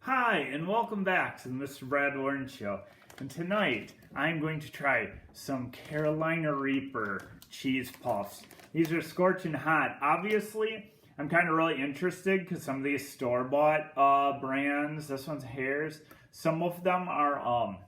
Hi, and welcome back to the Mr. Brad Worden Show. And tonight, I'm going to try some Carolina Reaper cheese puffs. These are scorching hot. Obviously, I'm kind of really interested because some of these store-bought brands, this one's Herr's, some of them are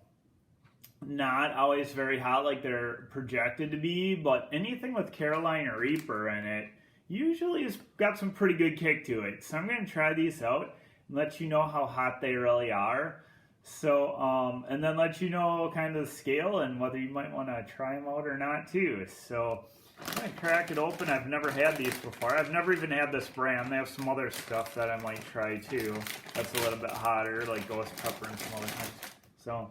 not always very hot like they're projected to be, but anything with Carolina Reaper in it usually has got some pretty good kick to it. So I'm going to try these out and let you know how hot they really are. So, and then let you know kind of the scale and whether you might want to try them out or not too. So, I'm going to crack it open. I've never had these before. I've never even had this brand. They have some other stuff that I might try too. That's a little bit hotter, like ghost pepper and some other things. So,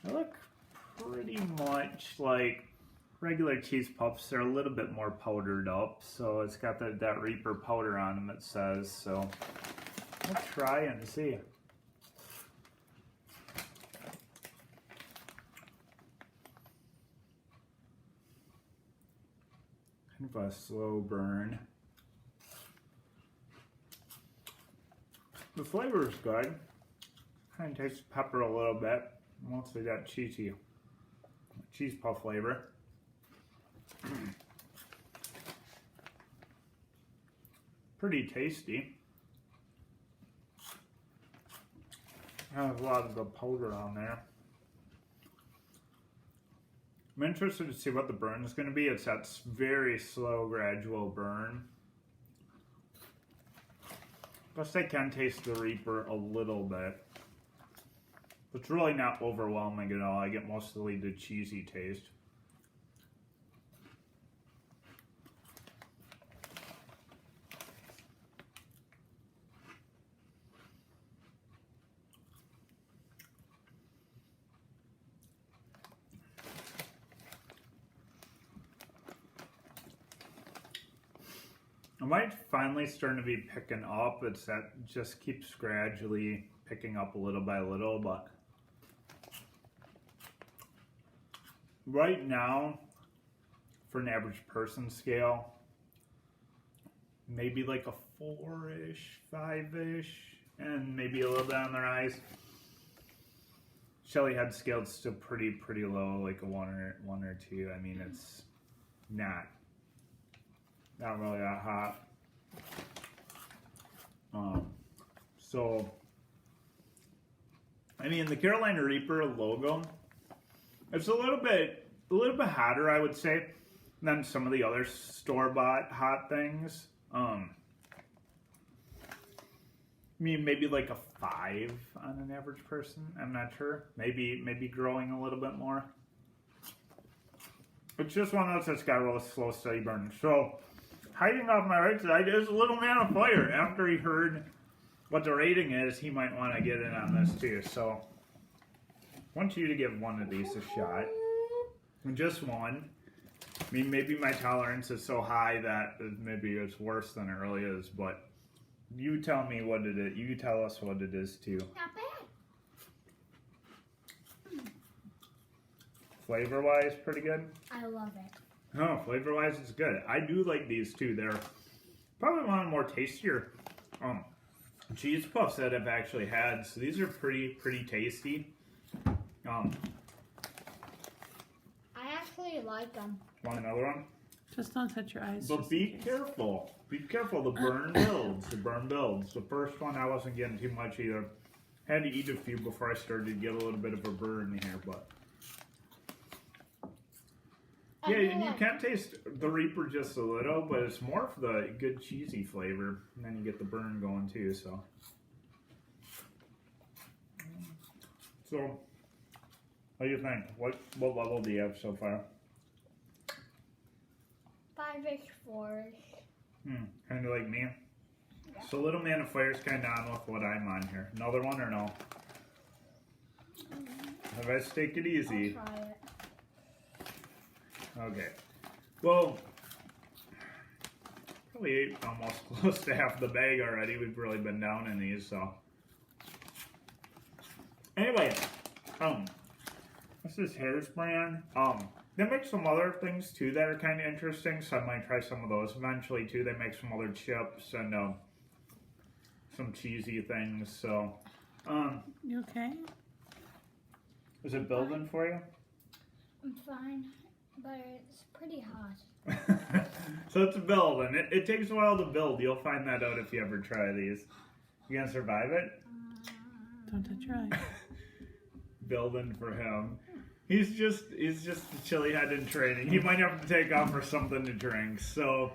they look pretty much like regular cheese puffs. They're a little bit more powdered up, so it's got that Reaper powder on them, it says. So we'll try and see. Kind of a slow burn. The flavor is good. Kind of tastes pepper a little bit. Mostly that cheese puff flavor. Pretty tasty. Has a lot of the powder on there. I'm interested to see what the burn is going to be. It's that very slow, gradual burn. Plus I can taste the Reaper a little bit. It's really not overwhelming at all. I get mostly the cheesy taste. I might finally starting to be picking up. It's that just keeps gradually picking up a little by little, but right now, for an average person scale, maybe like a 4-ish, 5-ish, and maybe a little bit on their eyes. Shelly head scale's still pretty low, like a 1 or 2. I mean, it's not really that hot. So, I mean, the Carolina Reaper logo, it's a little bit hotter, I would say, than some of the other store-bought hot things. I mean, maybe like a 5 on an average person. I'm not sure. Maybe growing a little bit more. It's just one of those that's got a real slow, steady burn. So, hiding off my right side is Little Man of Fire. After he heard what the rating is, he might want to get in on this too. So, I want you to give one of these a shot. Just one. I mean, maybe my tolerance is so high that maybe it's worse than it really is, but you tell me what it is. You tell us what it is too. Not bad. Flavor-wise, pretty good? I love it. Oh, flavor-wise, it's good. I do like these too. They're probably one of the more tastier cheese puffs that I've actually had. So these are pretty tasty. I actually like them. Want another one? Just don't touch your eyes. But be careful. Be careful. The burn builds. The burn builds. The first one, I wasn't getting too much either. Had to eat a few before I started to get a little bit of a burn here, but yeah, and you can taste the Reaper just a little, but it's more for the good cheesy flavor, and then you get the burn going too. So, what do you think? What level do you have so far? 5-ish, 4-ish. Kind of like me. Yeah. So Little Man of Fire's kind of on with what I'm on here. Another one or no? Let's take it easy. I'll try it. Okay. Well, probably ate almost close to half the bag already. We've really been down in these, so. Anyway, this is Herr's brand. They make some other things too that are kind of interesting, so I might try some of those eventually too. They make some other chips and some cheesy things. So, You okay? is it building for you? I'm fine, but it's pretty hot. So it's building. It takes a while to build. You'll find that out if you ever try these. You gonna survive it? Don't touch your eyes. Building for him. He's just a chili head in training. He might have to take off for something to drink. So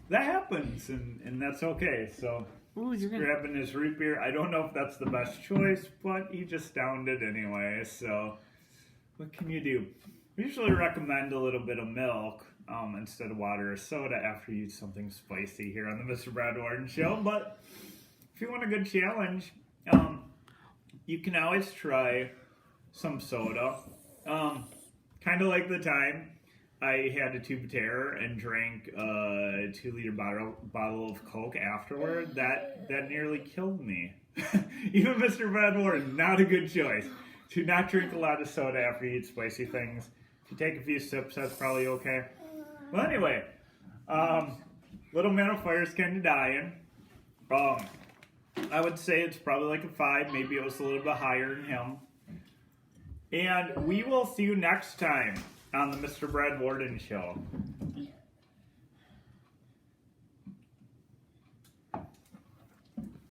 that happens, and that's okay. So Ooh, he's you're gonna. grabbing his root beer. I don't know if that's the best choice, but he just downed it anyway. So what can you do? We usually recommend a little bit of milk instead of water or soda after you eat something spicy here on the Mr. Brad Worden Show. But if you want a good challenge, you can always try some soda. Kind of like the time I had a tube of terror and drank a 2-liter bottle of Coke afterward. That nearly killed me. Even Mr. Brad Worden, not a good choice. Do not drink a lot of soda after you eat spicy things. If you take a few sips, that's probably okay. Well, anyway, little man on fire's kind of dying. I would say it's probably like a 5. Maybe it was a little bit higher than him. And we will see you next time on the Mr. Brad Worden Show.